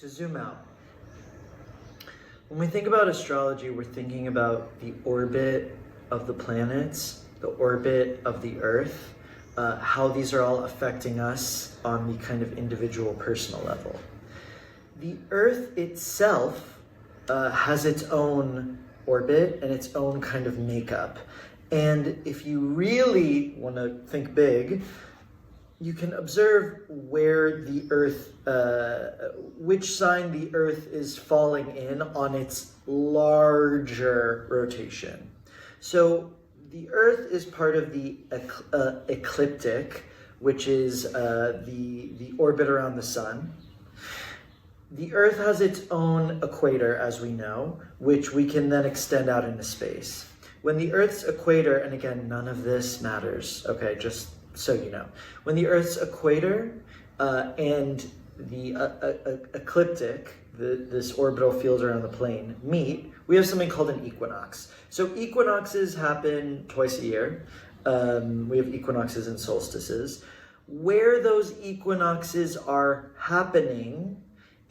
to zoom out, when we think about astrology, we're thinking about the orbit of the planets, the orbit of the Earth, how these are all affecting us on the kind of individual personal level. The Earth itself has its own orbit and its own kind of makeup. And if you really want to think big, you can observe where the Earth, which sign the Earth is falling in on its larger rotation. So the Earth is part of the ecliptic, which is the orbit around the sun. The Earth has its own equator, as we know, which we can then extend out into space. When the Earth's equator, and again, none of this matters, okay, just so you know. When the Earth's equator and the ecliptic, this orbital field around the plane, meet, we have something called an equinox. So equinoxes happen twice a year. We have equinoxes and solstices. Where those equinoxes are happening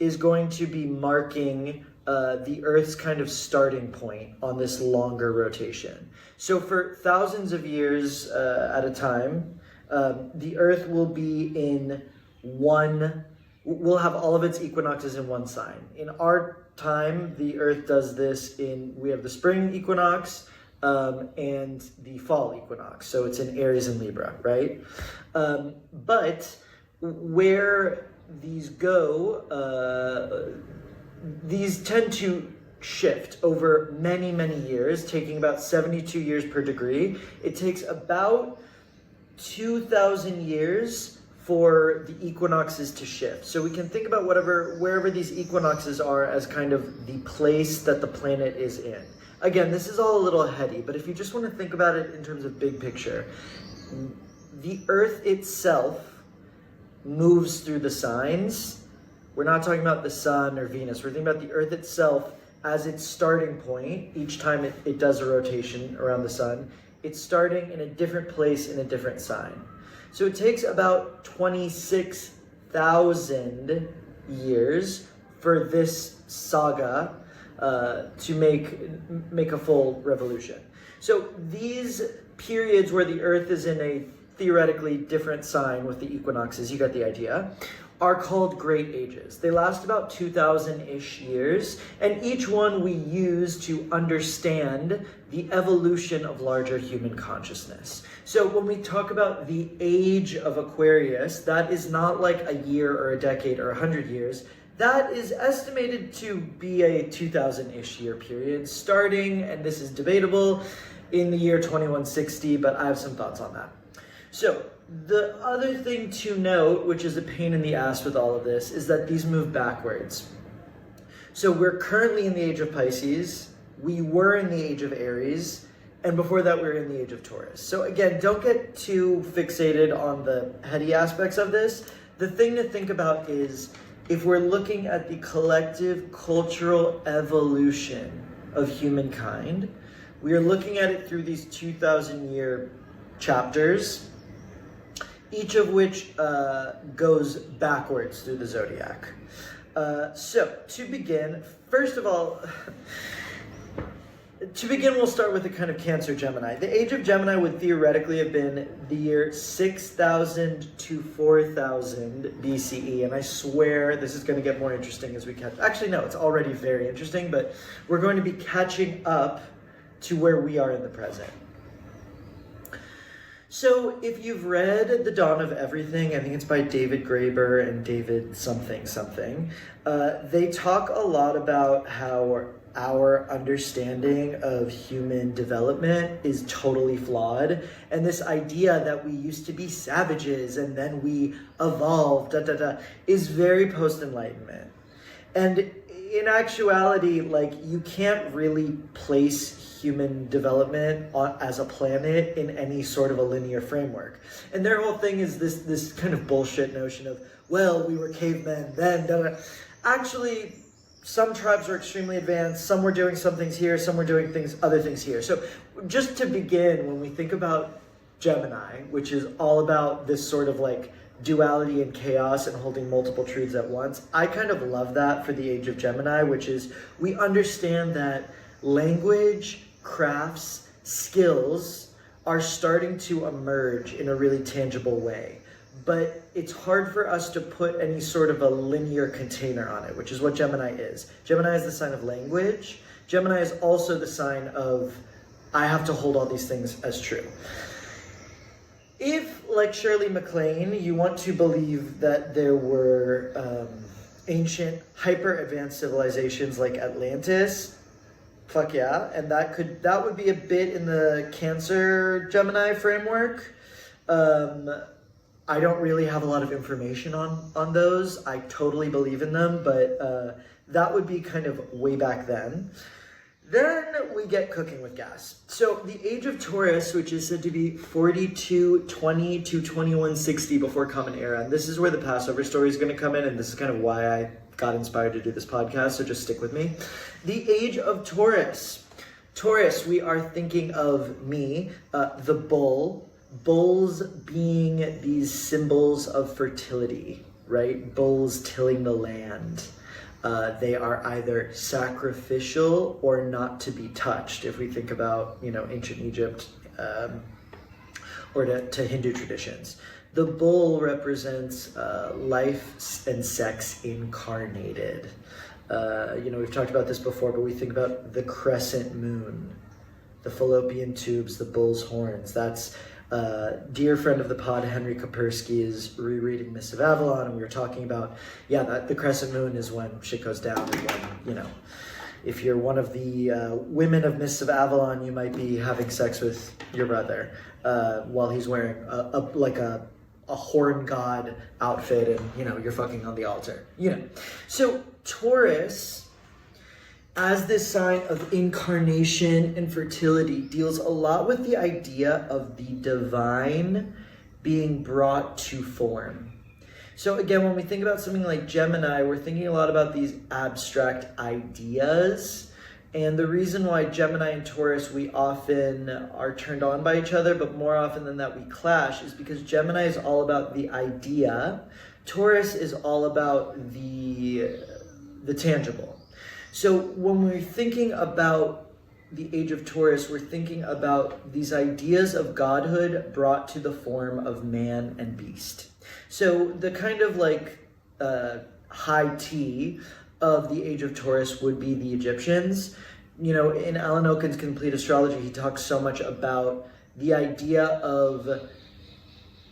is going to be marking the Earth's kind of starting point on this longer rotation. So for thousands of years at a time, the Earth will be in we'll have all of its equinoxes in one sign. In our time, the Earth does this we have the spring equinox and the fall equinox. So it's in Aries and Libra, right? But where these go, these tend to shift over many, many years, taking about 72 years per degree. It takes about 2,000 years for the equinoxes to shift. So we can think about wherever these equinoxes are as kind of the place that the planet is in. Again, this is all a little heady, but if you just want to think about it in terms of big picture, the Earth itself moves through the signs. We're not talking about the sun or Venus. We're thinking about the Earth itself as its starting point. Each time it does a rotation around the sun, it's starting in a different place in a different sign. So it takes about 26,000 years for this saga to make a full revolution. So these periods where the Earth is in a theoretically different sign with the equinoxes, you got the idea, are called great ages. They last about 2,000-ish years, and each one we use to understand the evolution of larger human consciousness. So when we talk about the age of Aquarius, that is not like a year or a decade or 100 years. That is estimated to be a 2,000-ish year period, starting, and this is debatable, in the year 2160, but I have some thoughts on that. So the other thing to note, which is a pain in the ass with all of this, is that these move backwards. So we're currently in the age of Pisces, we were in the age of Aries, and before that we were in the age of Taurus. So again, don't get too fixated on the heady aspects of this. The thing to think about is, if we're looking at the collective cultural evolution of humankind, we are looking at it through these 2,000-year chapters, each of which goes backwards through the zodiac. So to begin, first of all, we'll start with the kind of Cancer Gemini. The age of Gemini would theoretically have been the year 6,000 to 4,000 BCE. And I swear this is going to get more interesting as we catch. Actually, no, it's already very interesting, but we're going to be catching up to where we are in the present. So if you've read The Dawn of Everything, I think it's by David Graeber and David something. They talk a lot about how our understanding of human development is totally flawed. And this idea that we used to be savages and then we evolved, is very post-Enlightenment. And in actuality, like, you can't really place human development as a planet in any sort of a linear framework. And their whole thing is this kind of bullshit notion of, well, we were cavemen then. Actually, some tribes are extremely advanced, some were doing some things here, some were doing other things here. So just to begin, when we think about Gemini, which is all about this sort of like duality and chaos and holding multiple truths at once. I kind of love that for the age of Gemini, which is we understand that language, crafts, skills are starting to emerge in a really tangible way. But it's hard for us to put any sort of a linear container on it, which is what Gemini is. Gemini is the sign of language. Gemini is also the sign of, I have to hold all these things as true. If, like Shirley MacLaine, you want to believe that there were ancient, hyper-advanced civilizations like Atlantis, fuck yeah, and that would be a bit in the Cancer Gemini framework. I don't really have a lot of information on those. I totally believe in them, but that would be kind of way back then. Then we get cooking with gas. So the age of Taurus, which is said to be 4220 to 2160 before Common Era, and this is where the Passover story is going to come in, and this is kind of why I got inspired to do this podcast, so just stick with me. The age of Taurus. Taurus, we are thinking of me, the bull. Bulls being these symbols of fertility, right? Bulls tilling the land. They are either sacrificial or not to be touched, if we think about, ancient Egypt or to Hindu traditions. The bull represents life and sex incarnated. We've talked about this before, but we think about the crescent moon, the fallopian tubes, the bull's horns. That's dear friend of the pod, Henry Kaspersky, is rereading Mists of Avalon, and we were talking about, that the crescent moon is when shit goes down, and when, if you're one of the women of Mists of Avalon, you might be having sex with your brother while he's wearing a horn god outfit, and, you're fucking on the altar, So Taurus, as this sign of incarnation and fertility, deals a lot with the idea of the divine being brought to form. So again, when we think about something like Gemini, we're thinking a lot about these abstract ideas. And the reason why Gemini and Taurus, we often are turned on by each other, but more often than that we clash, is because Gemini is all about the idea. Taurus is all about the tangible. So when we're thinking about the age of Taurus, we're thinking about these ideas of godhood brought to the form of man and beast. So the kind of high tea of the age of Taurus would be the Egyptians. In Alan Oken's Complete Astrology, he talks so much about the idea of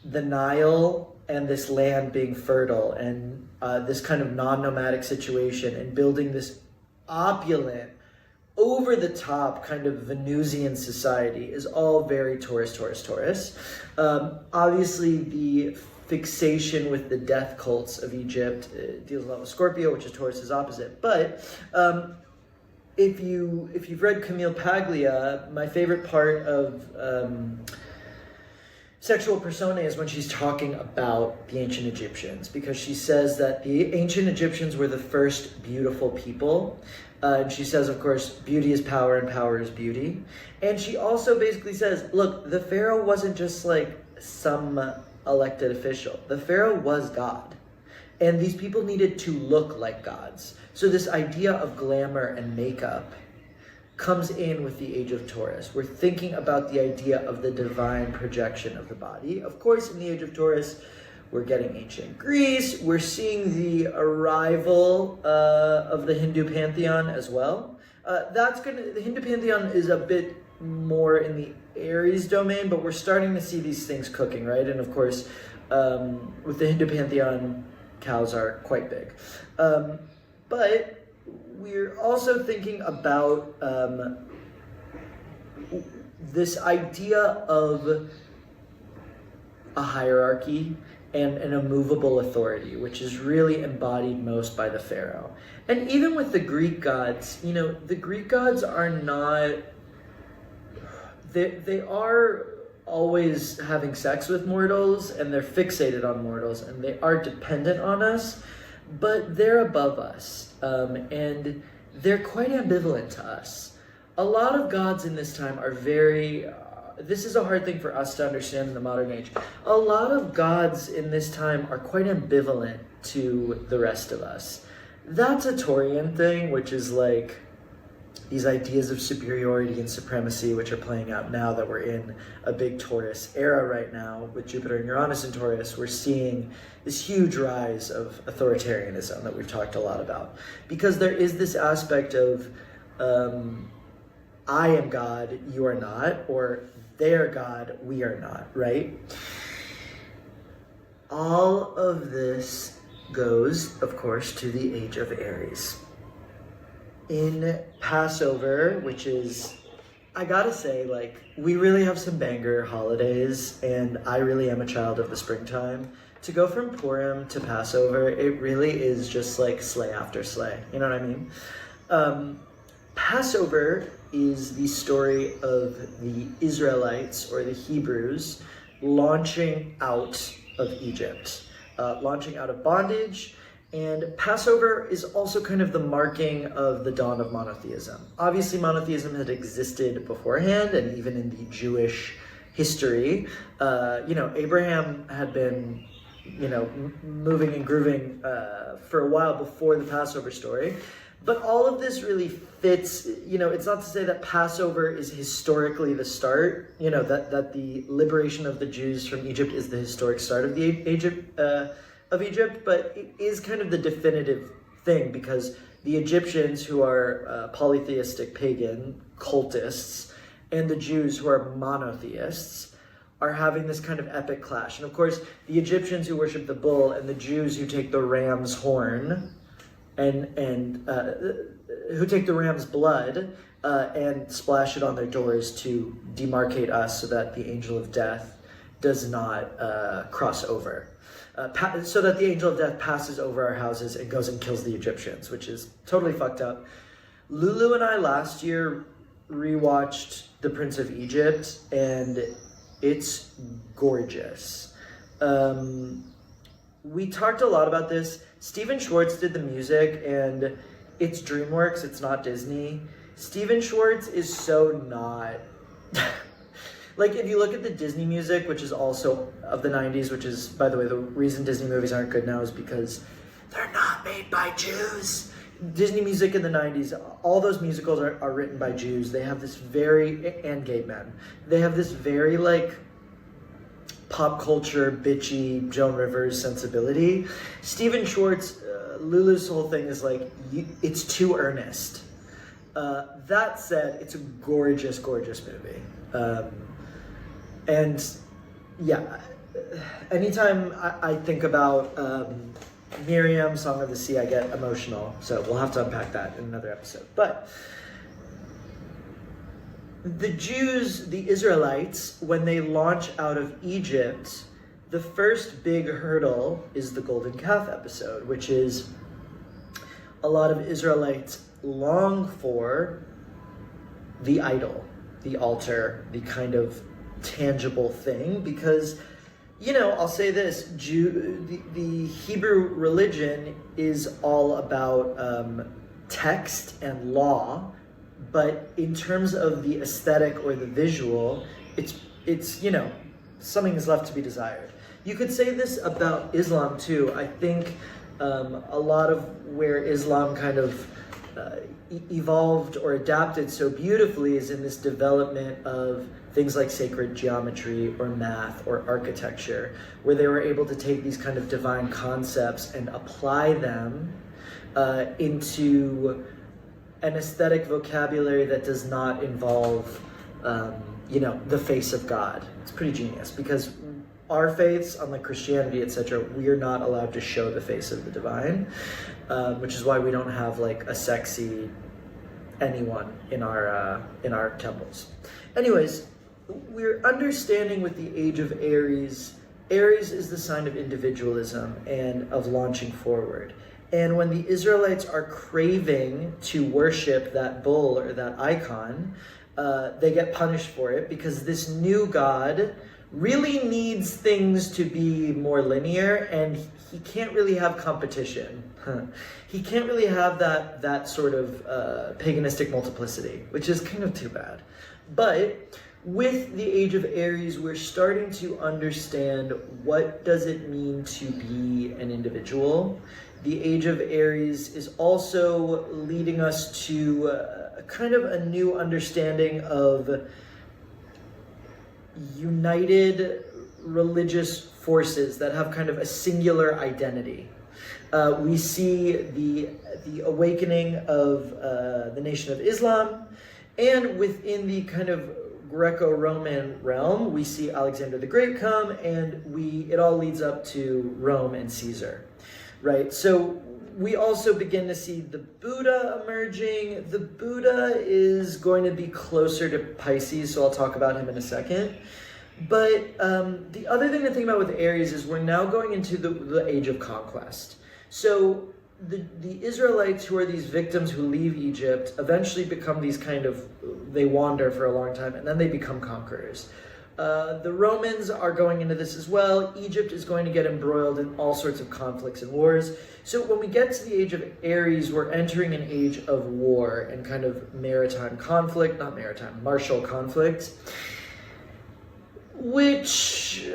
the Nile and this land being fertile, and this kind of non-nomadic situation, and building this opulent, over-the-top kind of Venusian society is all very Taurus. Obviously, the fixation with the death cults of Egypt deals a lot with Scorpio, which is Taurus's opposite. But if you've read Camille Paglia, my favorite part of Sexual Persona is when she's talking about the ancient Egyptians, because she says that the ancient Egyptians were the first beautiful people. And she says, of course, beauty is power and power is beauty. And she also basically says, look, the pharaoh wasn't just like some elected official. The pharaoh was God. And these people needed to look like gods. So this idea of glamour and makeup comes in with the age of Taurus. We're thinking about the idea of the divine projection of the body. Of course, in the age of Taurus, we're getting ancient Greece. We're seeing the arrival of the Hindu pantheon as well. The Hindu pantheon is a bit more in the Aries domain, but we're starting to see these things cooking, right? And of course, with the Hindu pantheon, cows are quite big. But we're also thinking about this idea of a hierarchy and an immovable authority, which is really embodied most by the pharaoh. And even with the Greek gods, the Greek gods are not, they are always having sex with mortals, and they're fixated on mortals, and they are dependent on us, but they're above us, and they're quite ambivalent to us. A lot of gods in this time are very this is a hard thing for us to understand in the modern age. A lot of gods in this time are quite ambivalent to the rest of us. That's a Taurian thing, which is like these ideas of superiority and supremacy, which are playing out now that we're in a big Taurus era right now with Jupiter and Uranus in Taurus. We're seeing this huge rise of authoritarianism that we've talked a lot about, because there is this aspect of I am God, you are not, or they are God, we are not, right? All of this goes, of course, to the Age of Aries. In Passover, which is, I gotta say, like, we really have some banger holidays, and I really am a child of the springtime. To go from Purim to Passover, it really is just like sleigh after sleigh. You know what I mean? Passover is the story of the Israelites, or the Hebrews, launching out of Egypt, launching out of bondage. And Passover is also kind of the marking of the dawn of monotheism. Obviously, monotheism had existed beforehand, and even in the Jewish history, Abraham had been, moving and grooving for a while before the Passover story. But all of this really fits, it's not to say that Passover is historically the start, that the liberation of the Jews from Egypt is the historic start of the age of Egypt, but it is kind of the definitive thing, because the Egyptians, who are polytheistic pagan cultists, and the Jews, who are monotheists, are having this kind of epic clash. And of course, the Egyptians, who worship the bull, and the Jews, who take the ram's horn, and who take the ram's blood and splash it on their doors to demarcate us, so that the angel of death does not cross over. So that the angel of death passes over our houses and goes and kills the Egyptians, which is totally fucked up. Lulu and I last year rewatched The Prince of Egypt, and it's gorgeous. We talked a lot about this. Steven Schwartz did the music, and it's DreamWorks, it's not Disney. Steven Schwartz is so not... Like, if you look at the Disney music, which is also of the 90s, which is, by the way, the reason Disney movies aren't good now is because they're not made by Jews. Disney music in the 90s, all those musicals are written by Jews. They have this and gay men. They have this very, like, pop culture, bitchy, Joan Rivers sensibility. Steven Schwartz, Lulu's whole thing is like, it's too earnest. That said, it's a gorgeous, gorgeous movie. And yeah, anytime I think about Miriam, Song of the Sea, I get emotional. So we'll have to unpack that in another episode. But the Jews, the Israelites, when they launch out of Egypt, the first big hurdle is the golden calf episode, which is a lot of Israelites long for the idol, the altar, the kind of tangible thing, because, I'll say this, the Hebrew religion is all about text and law, but in terms of the aesthetic or the visual, it's something is left to be desired. You could say this about Islam too. I think a lot of where Islam kind of evolved or adapted so beautifully is in this development of things like sacred geometry or math or architecture, where they were able to take these kind of divine concepts and apply them into an aesthetic vocabulary that does not involve, the face of God. It's pretty genius, because our faiths, unlike Christianity, etc., we are not allowed to show the face of the divine, which is why we don't have like a sexy anyone in our temples. Anyways, we're understanding with the Age of Aries. Aries is the sign of individualism and of launching forward. And when the Israelites are craving to worship that bull or that icon, they get punished for it, because this new god really needs things to be more linear, and he can't really have competition. He can't really have that sort of paganistic multiplicity, which is kind of too bad. But with the Age of Aries, we're starting to understand what does it mean to be an individual. The Age of Aries is also leading us to kind of a new understanding of united religious forces that have kind of a singular identity. We see the awakening of the Nation of Islam, and within the kind of Greco-Roman realm, we see Alexander the Great come, and it all leads up to Rome and Caesar, right? So we also begin to see the Buddha emerging. The Buddha is going to be closer to Pisces, so I'll talk about him in a second. But the other thing to think about with Aries is we're now going into the age of conquest. So the Israelites, who are these victims who leave Egypt, eventually become these they wander for a long time, and then they become conquerors. The Romans are going into this as well. Egypt is going to get embroiled in all sorts of conflicts and wars. So when we get to the Age of Aries, we're entering an age of war and kind of martial conflict, which,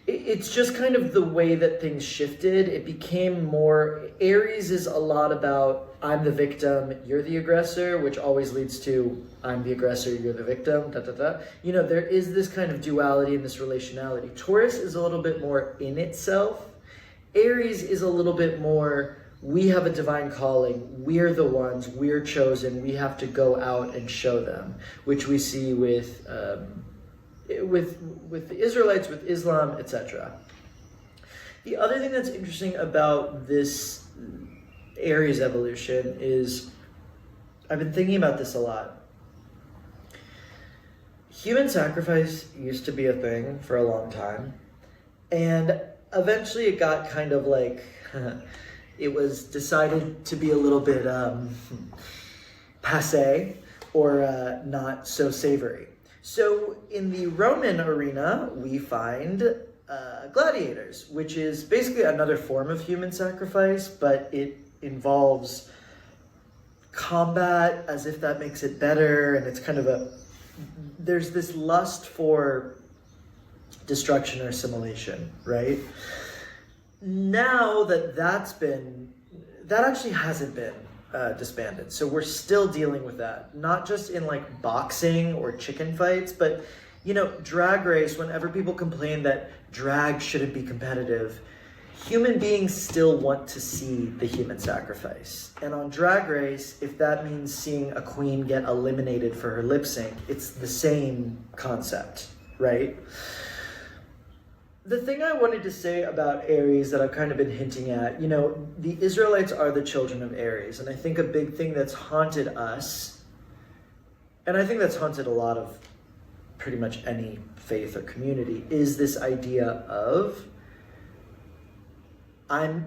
it's just kind of the way that things shifted. It became more, Aries is a lot about, I'm the victim, you're the aggressor, which always leads to, I'm the aggressor, you're the victim, there is this kind of duality and this relationality. Taurus is a little bit more in itself. Aries is a little bit more, we have a divine calling, we're the ones, we're chosen, we have to go out and show them, which we see with the Israelites, with Islam, etc. The other thing that's interesting about this Aries evolution is, I've been thinking about this a lot. Human sacrifice used to be a thing for a long time, and eventually it got kind of like, it was decided to be a little bit passé, or not so savory. So in the Roman arena, we find gladiators, which is basically another form of human sacrifice, but it involves combat, as if that makes it better, and it's kind of there's this lust for destruction or assimilation, right? Now that that actually hasn't been disbanded. So we're still dealing with that, not just in like boxing or chicken fights, but Drag Race, whenever people complain that drag shouldn't be competitive, human beings still want to see the human sacrifice. And on Drag Race, if that means seeing a queen get eliminated for her lip sync, it's the same concept, right? The thing I wanted to say about Aries that I've kind of been hinting at, the Israelites are the children of Aries. And I think a big thing that's haunted us, and I think that's haunted a lot of pretty much any faith or community, is this idea of,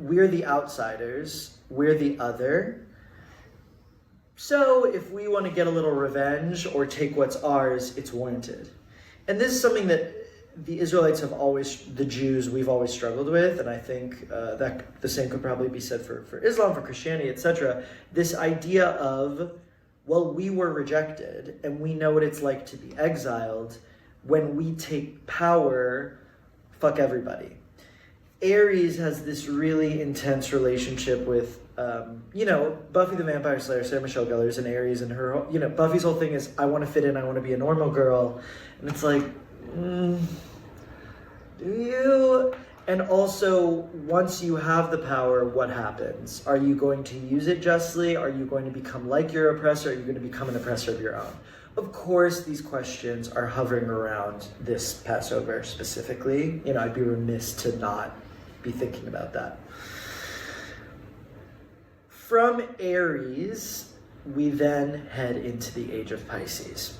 we're the outsiders, we're the other. So if we want to get a little revenge or take what's ours, it's warranted. And this is something that the Israelites the Jews, we've always struggled with, and I think that the same could probably be said for Islam, for Christianity, etc. This idea of, well, we were rejected, and we know what it's like to be exiled. When we take power, fuck everybody. Aries has this really intense relationship with, Buffy the Vampire Slayer, Sarah Michelle Gellar is an Aries, and her, Buffy's whole thing is, I want to fit in, I want to be a normal girl, and it's like, do you? And also, once you have the power, what happens? Are you going to use it justly? Are you going to become like your oppressor? Are you going to become an oppressor of your own? Of course, these questions are hovering around this Passover specifically. I'd be remiss to not be thinking about that. From Aries, we then head into the age of Pisces.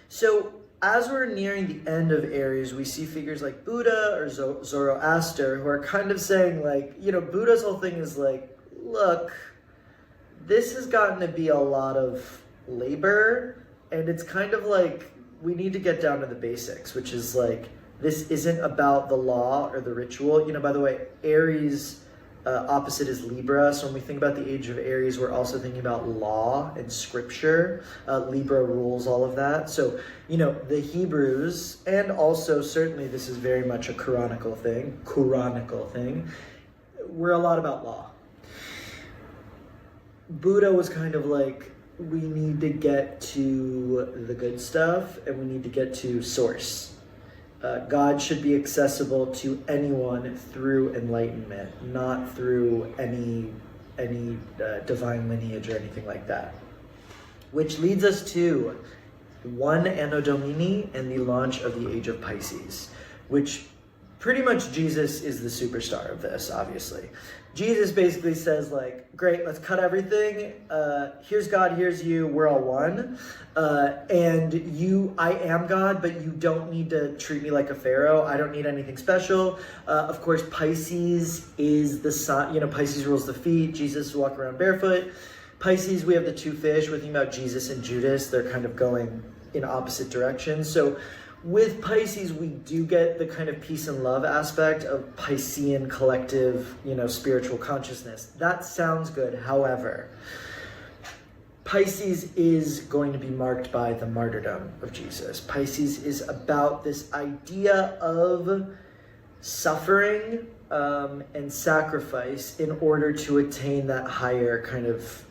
So, as we're nearing the end of Aries, we see figures like Buddha or Zoroaster who are kind of saying, Buddha's whole thing is like, look, this has gotten to be a lot of labor, and it's kind of like, we need to get down to the basics, which is like, this isn't about the law or the ritual. By the way, Aries Opposite is Libra. So when we think about the Age of Aries, we're also thinking about law and scripture. Libra rules all of that. So, the Hebrews, and also certainly this is very much a Quranical thing. We're a lot about law. Buddha was kind of like, we need to get to the good stuff and we need to get to source. God should be accessible to anyone through enlightenment, not through any divine lineage or anything like that. Which leads us to 1 Anno Domini and the launch of the Age of Pisces, which pretty much Jesus is the superstar of this, obviously. Jesus basically says, like, great, let's cut everything. Here's God, here's you, we're all one. And I am God, but you don't need to treat me like a pharaoh. I don't need anything special. Of course, Pisces is the sun. Pisces rules the feet. Jesus walk around barefoot. Pisces, we have the two fish. We're thinking about Jesus and Judas. They're kind of going in opposite directions. So with Pisces, we do get the kind of peace and love aspect of Piscean collective, spiritual consciousness. That sounds good. However, Pisces is going to be marked by the martyrdom of Jesus. Pisces is about this idea of suffering and sacrifice in order to attain that higher kind of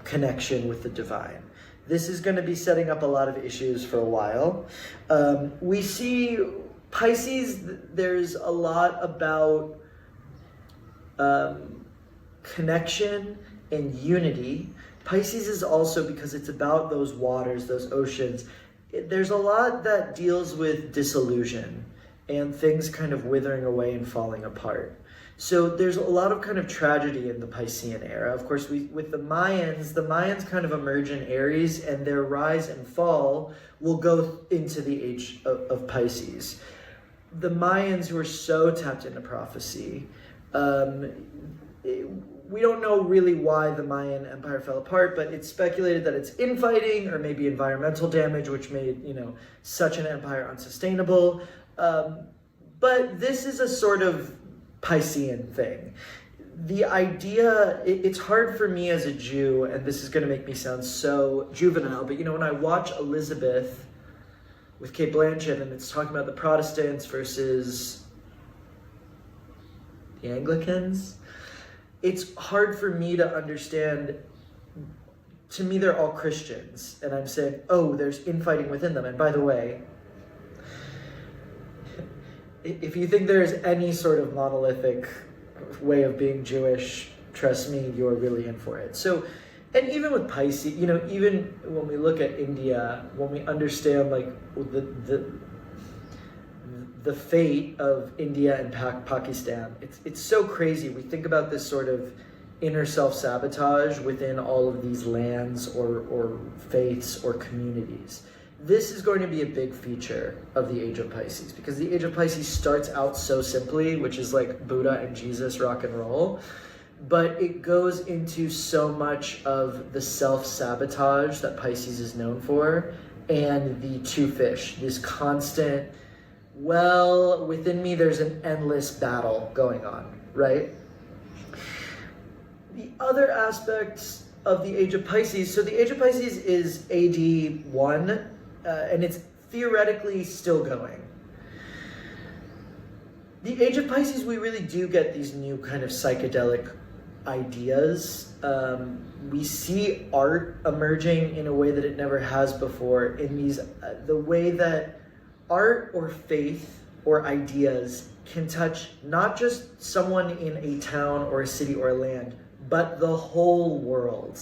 connection with the divine. This is going to be setting up a lot of issues for a while. We see Pisces, there's a lot about connection and unity. Pisces is also, because it's about those waters, those oceans, there's a lot that deals with disillusion and things kind of withering away and falling apart. So there's a lot of kind of tragedy in the Piscean era. Of course, with the Mayans kind of emerge in Aries, and their rise and fall will go into the age of Pisces. The Mayans, who are so tapped into prophecy, we don't know really why the Mayan Empire fell apart, but it's speculated that it's infighting or maybe environmental damage, which made, such an empire unsustainable. But this is a sort of Piscean thing. The idea, it's hard for me as a Jew, and this is going to make me sound so juvenile, but when I watch Elizabeth with Kate Blanchett and it's talking about the Protestants versus the Anglicans, it's hard for me to understand. To me, they're all Christians, and I'm saying, oh, there's infighting within them. And by the way, if you think there's any sort of monolithic way of being Jewish, trust me, you're really in for it. So, and even with Pisces, even when we look at India, when we understand like the fate of India and Pakistan, it's so crazy. We think about this sort of inner self-sabotage within all of these lands or faiths or communities. This is going to be a big feature of the Age of Pisces, because the Age of Pisces starts out so simply, which is like Buddha and Jesus rock and roll, but it goes into so much of the self-sabotage that Pisces is known for, and the two fish, this constant, within me there's an endless battle going on, right? The other aspects of the Age of Pisces, so the Age of Pisces is AD 1, and it's theoretically still going. The Age of Pisces, we really do get these new kind of psychedelic ideas. We see art emerging in a way that it never has before, in these the way that art or faith or ideas can touch not just someone in a town or a city or a land, but the whole world.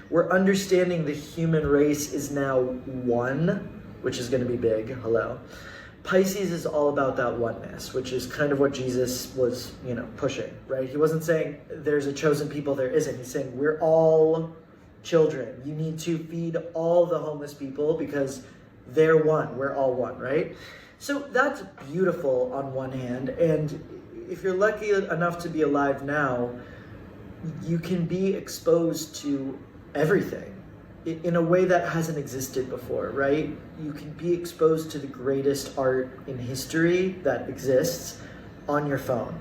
We're understanding the human race is now one, which is going to be big. Hello. Pisces is all about that oneness, which is kind of what Jesus was, pushing, right? He wasn't saying there's a chosen people, there isn't. He's saying we're all children. You need to feed all the homeless people because they're one. We're all one, right? So that's beautiful on one hand. And if you're lucky enough to be alive now, you can be exposed to everything in a way that hasn't existed before, right? You can be exposed to the greatest art in history that exists on your phone.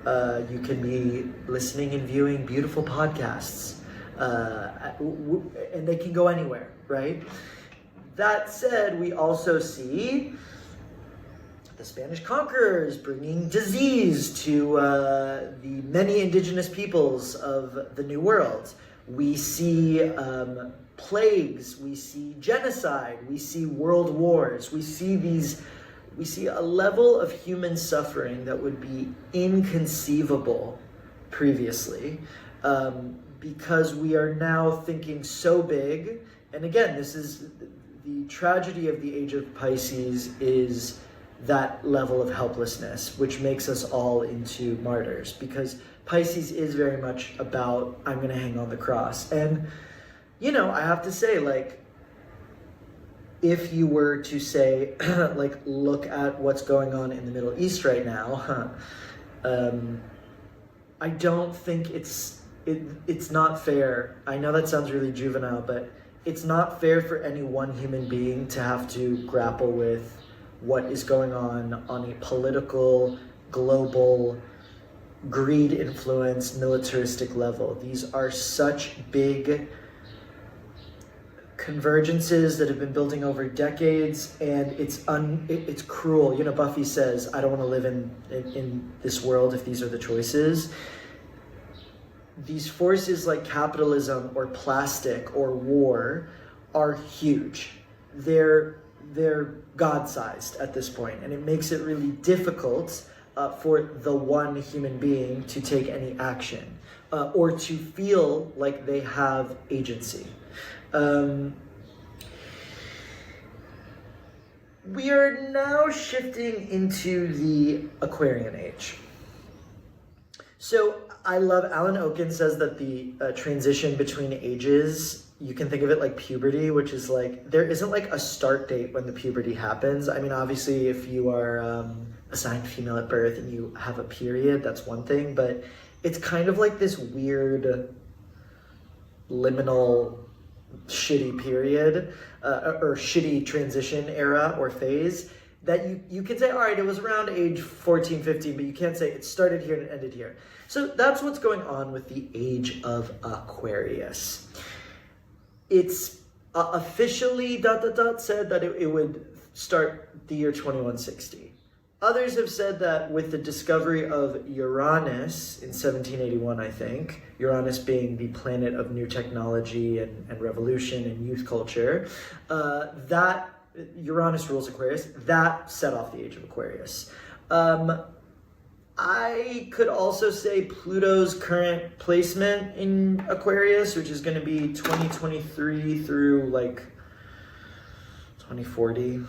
You can be listening and viewing beautiful podcasts, and they can go anywhere, right? That said, we also see the Spanish conquerors bringing disease to the many indigenous peoples of the New World. We see plagues, we see genocide, we see world wars, we see a level of human suffering that would be inconceivable previously, because we are now thinking so big. And again, this is the tragedy of the age of Pisces, is that level of helplessness, which makes us all into martyrs, because Pisces is very much about, I'm going to hang on the cross. And, you know, I have to say, like, if you were to say, like, look at what's going on in the Middle East right now, I don't think it's not fair. I know that sounds really juvenile, but it's not fair for any one human being to have to grapple with what is going on a political, global, greed-influenced, militaristic level. These are such big convergences that have been building over decades, and it's cruel. You know, Buffy says, I don't want to live in this world if these are the choices. These forces like capitalism or plastic or war are huge. They're God-sized at this point, and it makes it really difficult for the one human being to take any action or to feel like they have agency. We are now shifting into the Aquarian age. So I love, Alan Oken says that the transition between ages, you can think of it like puberty, which is like, there isn't like a start date when the puberty happens. I mean, obviously if you are assigned female at birth and you have a period, that's one thing, but it's kind of like this weird liminal shitty period or shitty transition era or phase that you can say, all right, it was around age 14, 15, but you can't say it started here and it ended here. So that's what's going on with the Age of Aquarius. It's officially ... said that it would start the year 2160. Others have said that with the discovery of Uranus in 1781, I think, Uranus being the planet of new technology and revolution and youth culture, that Uranus rules Aquarius, that set off the Age of Aquarius. I could also say Pluto's current placement in Aquarius, which is going to be 2023 through like 2040,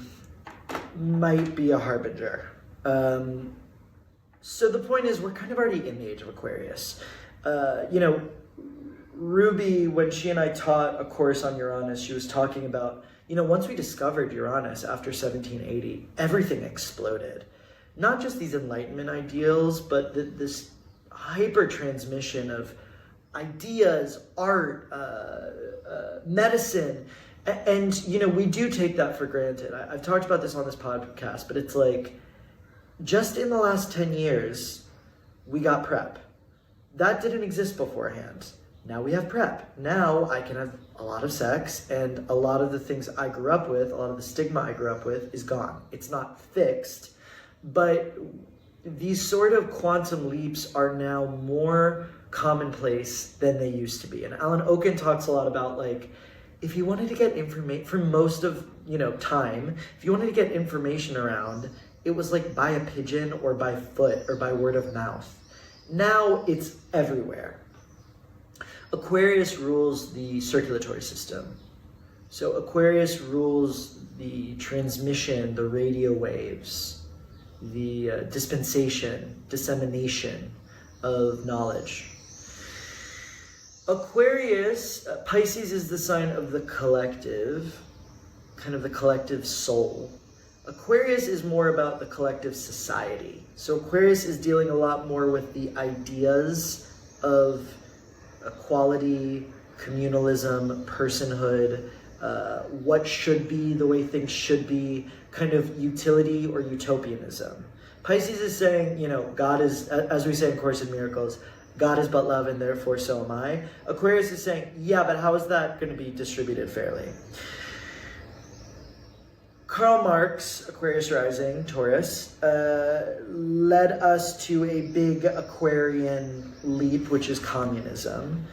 might be a harbinger. So the point is, we're kind of already in the Age of Aquarius. You know, Ruby, when she and I taught a course on Uranus, she was talking about, you know, once we discovered Uranus after 1780, everything exploded. Not just these Enlightenment ideals, but this hyper transmission of ideas, art, medicine. And, you know, we do take that for granted. I've talked about this on this podcast, but it's like, just in the last 10 years, we got PrEP. That didn't exist beforehand. Now we have PrEP. Now I can have a lot of sex, and a lot of the things I grew up with, a lot of the stigma I grew up with is gone. It's not fixed, but these sort of quantum leaps are now more commonplace than they used to be. And Alan Oken talks a lot about, like, if you wanted to get information for most of, you know, time, if you wanted to get information around, it was like by a pigeon or by foot or by word of mouth. Now it's everywhere. Aquarius rules the circulatory system. So Aquarius rules the transmission, the radio waves, the dispensation, dissemination of knowledge. Aquarius, Pisces is the sign of the collective, kind of the collective soul. Aquarius is more about the collective society. So Aquarius is dealing a lot more with the ideas of equality, communalism, personhood, what should be, the way things should be, kind of utility or utopianism. Pisces is saying, God is, as we say in Course in Miracles, God is but love and therefore so am I. Aquarius is saying, yeah, but how is that going to be distributed fairly? Karl Marx, Aquarius rising, Taurus, led us to a big Aquarian leap, which is communism.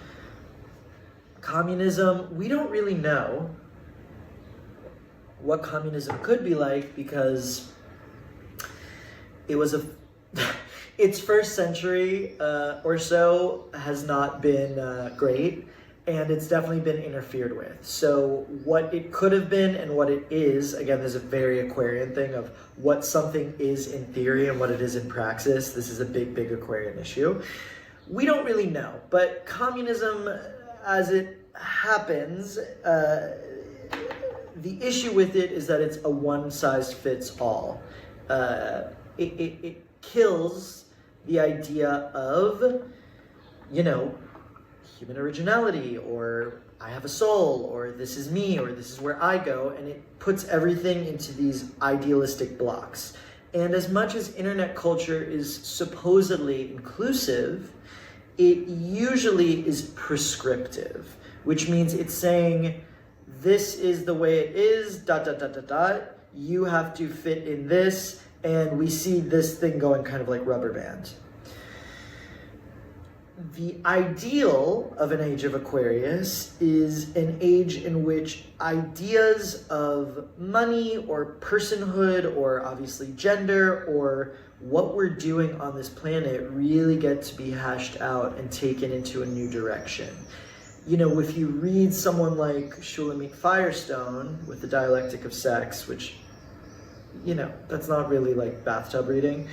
Communism, we don't really know what communism could be like because it was its first century or so has not been great, and it's definitely been interfered with. So what it could have been and what it is, again, there's a very Aquarian thing of what something is in theory and what it is in praxis. This is a big, big Aquarian issue. We don't really know, but communism, as it happens, the issue with it is that it's a one-size-fits-all. It kills the idea of, human originality, or I have a soul, or this is me, or this is where I go, and it puts everything into these idealistic blocks. And as much as internet culture is supposedly inclusive, it usually is prescriptive, which means it's saying, this is the way it is, ... you have to fit in this, and we see this thing going kind of like rubber band. The ideal of an age of Aquarius is an age in which ideas of money or personhood or obviously gender or what we're doing on this planet really get to be hashed out and taken into a new direction. If you read someone like Shulamit Firestone with The Dialectic of Sex, which, that's not really like bathtub reading,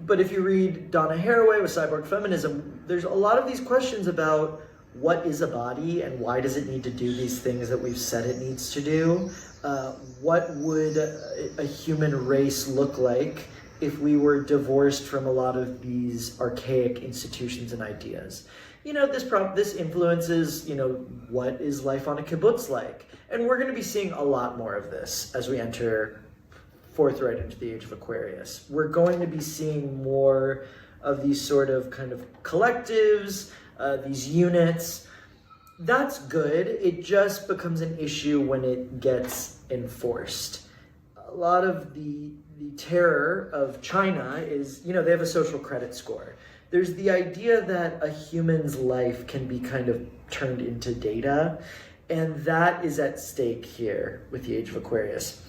but if you read Donna Haraway with Cyborg Feminism, there's a lot of these questions about what is a body and why does it need to do these things that we've said it needs to do? What would a human race look like if we were divorced from a lot of these archaic institutions and ideas? This influences, what is life on a kibbutz like? And we're going to be seeing a lot more of this as we enter forthright into the age of Aquarius. We're going to be seeing more of these sort of kind of collectives, these units. That's good. It just becomes an issue when it gets enforced. A lot of the terror of China is, they have a social credit score. There's the idea that a human's life can be kind of turned into data, and that is at stake here with the Age of Aquarius.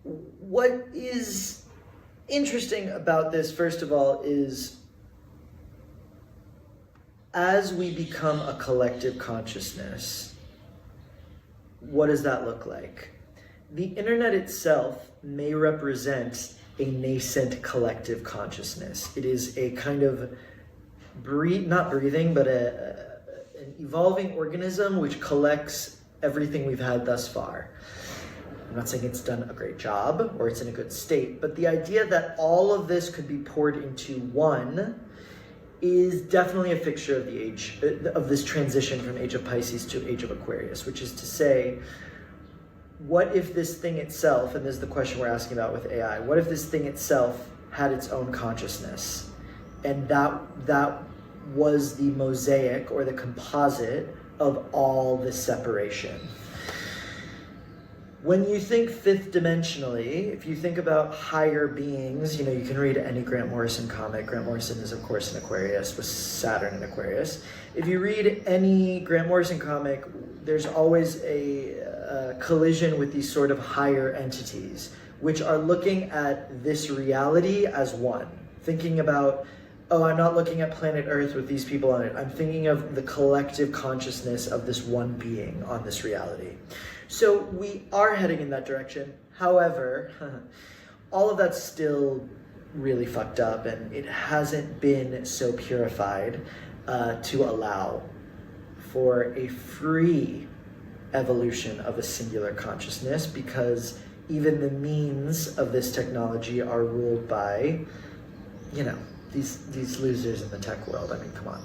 What is interesting about this, first of all, is as we become a collective consciousness, what does that look like? The internet itself may represent a nascent collective consciousness. It is a kind of not breathing, but an evolving organism which collects everything we've had thus far. I'm not saying it's done a great job or it's in a good state, but the idea that all of this could be poured into one is definitely a fixture of the age, of this transition from Age of Pisces to Age of Aquarius, which is to say, what if this thing itself, and this is the question we're asking about with AI, what if this thing itself had its own consciousness? And that was the mosaic or the composite of all this separation. When you think fifth dimensionally, if you think about higher beings, you can read any Grant Morrison comic. Grant Morrison is, of course, an Aquarius with Saturn in Aquarius. If you read any Grant Morrison comic, there's always a collision with these sort of higher entities, which are looking at this reality as one. Thinking about, I'm not looking at planet Earth with these people on it. I'm thinking of the collective consciousness of this one being on this reality. So we are heading in that direction. However, all of that's still really fucked up, and it hasn't been so purified to allow for a free evolution of a singular consciousness, because even the means of this technology are ruled by, these losers in the tech world. I mean, come on.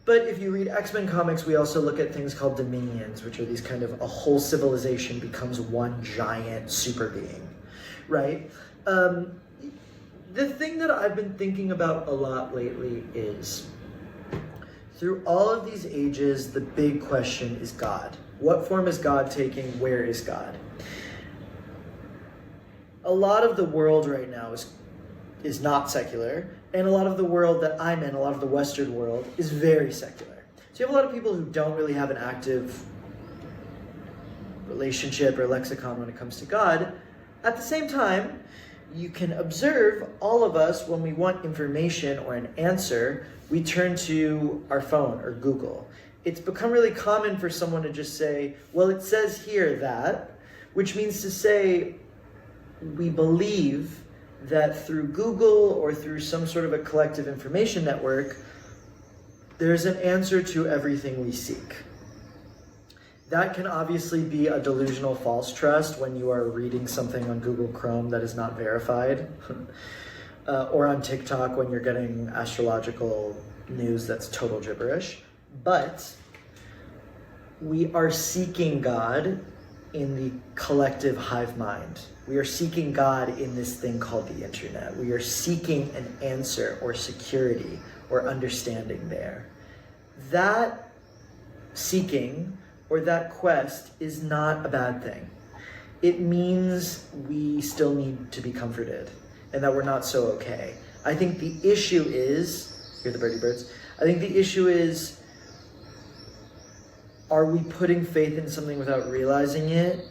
But if you read X-Men comics, we also look at things called dominions, which are these kind of a whole civilization becomes one giant super being, right? The thing that I've been thinking about a lot lately is, through all of these ages, the big question is God. What form is God taking? Where is God? A lot of the world right now is not secular, and a lot of the world that I'm in, a lot of the Western world, is very secular. So you have a lot of people who don't really have an active relationship or lexicon when it comes to God. At the same time, you can observe all of us, when we want information or an answer, we turn to our phone or Google. It's become really common for someone to just say, well, it says here that, which means to say, we believe that through Google or through some sort of a collective information network, there's an answer to everything we seek. That can obviously be a delusional false trust when you are reading something on Google Chrome that is not verified, or on TikTok when you're getting astrological news that's total gibberish. But we are seeking God in the collective hive mind. We are seeking God in this thing called the internet. We are seeking an answer or security or understanding there. That seeking or that quest is not a bad thing. It means we still need to be comforted and that we're not so okay. I think the issue is, hear the birdie birds, I think the issue is, are we putting faith in something without realizing it?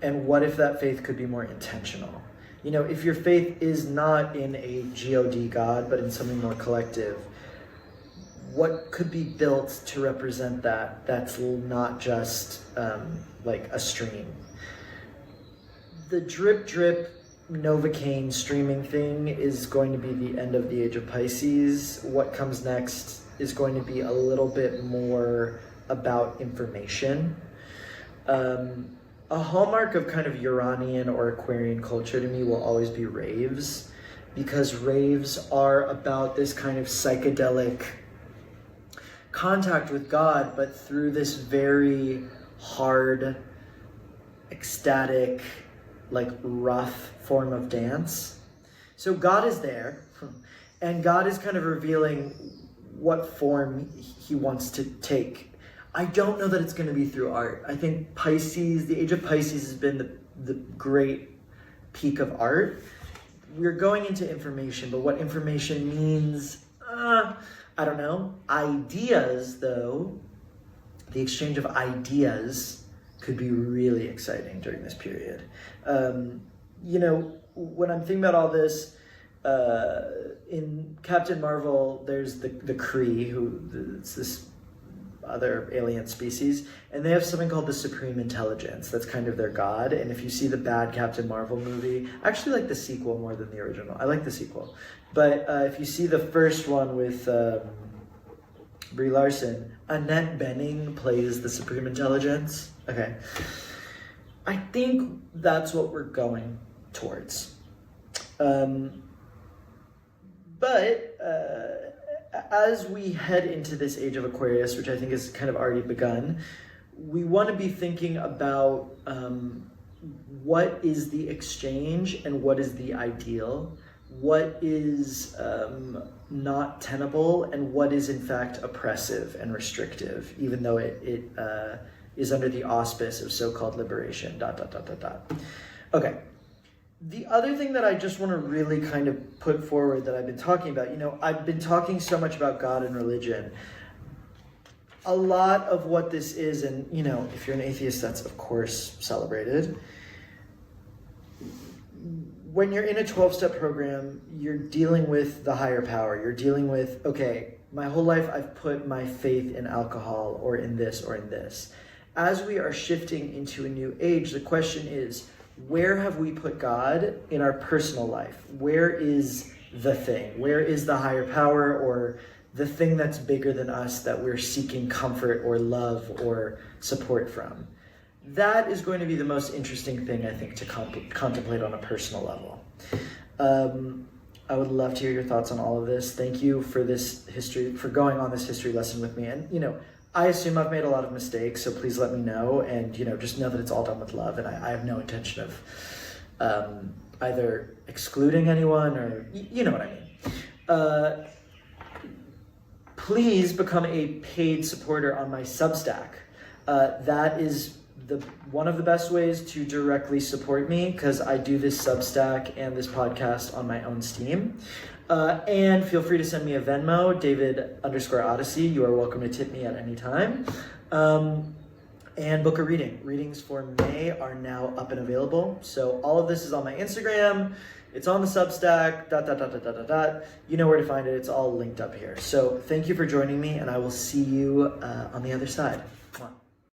And what if that faith could be more intentional? You know, if your faith is not in a God God, but in something more collective, what could be built to represent that that's not just like a stream? The drip drip Novocaine streaming thing is going to be the end of the Age of Pisces. What comes next is going to be a little bit more about information. A hallmark of kind of Uranian or Aquarian culture to me will always be raves, because raves are about this kind of psychedelic contact with God, but through this very hard, ecstatic, like rough form of dance. So God is there, and God is kind of revealing what form he wants to take. I don't know that it's going to be through art. I think Pisces, the Age of Pisces has been the great peak of art. We're going into information, but what information means, I don't know. Ideas, though, the exchange of ideas could be really exciting during this period. You know, when I'm thinking about all this, in Captain Marvel, there's the Kree, it's this other alien species, and they have something called the Supreme Intelligence. That's kind of their god. And if you see the bad Captain Marvel movie, I actually like the sequel more than the original. I like the sequel. But if you see the first one with Brie Larson, Annette Bening plays the Supreme Intelligence. Okay. I think that's what we're going towards. But as we head into this Age of Aquarius, which I think has kind of already begun, we want to be thinking about what is the exchange and what is the ideal, what is not tenable, and what is in fact oppressive and restrictive, even though it is under the auspice of so-called liberation, ... Okay. The other thing that I just want to really kind of put forward that I've been talking about, you know, I've been talking so much about God and religion. A lot of what this is, and, you know, if you're an atheist, that's of course celebrated. When you're in a 12-step program, you're dealing with the higher power. You're dealing with, okay, my whole life I've put my faith in alcohol or in this or in this. As we are shifting into a new age, the question is, where have we put God in our personal life? Where is the thing? Where is the higher power or the thing that's bigger than us that we're seeking comfort or love or support from? That is going to be the most interesting thing, I think, to contemplate on a personal level. I would love to hear your thoughts on all of this. Thank you for this history, for going on this history lesson with me. And, you know, I assume I've made a lot of mistakes, so please let me know. And, you know, just know that it's all done with love, and I have no intention of either excluding anyone or you know what I mean. Please become a paid supporter on my Substack. That is one of the best ways to directly support me, because I do this Substack and this podcast on my own Steam. And feel free to send me a Venmo, David_Odyssey. You are welcome to tip me at any time. And book a reading. Readings for May are now up and available. So all of this is on my Instagram. It's on the Substack, ... You know where to find it. It's all linked up here. So thank you for joining me, and I will see you on the other side. Mwah.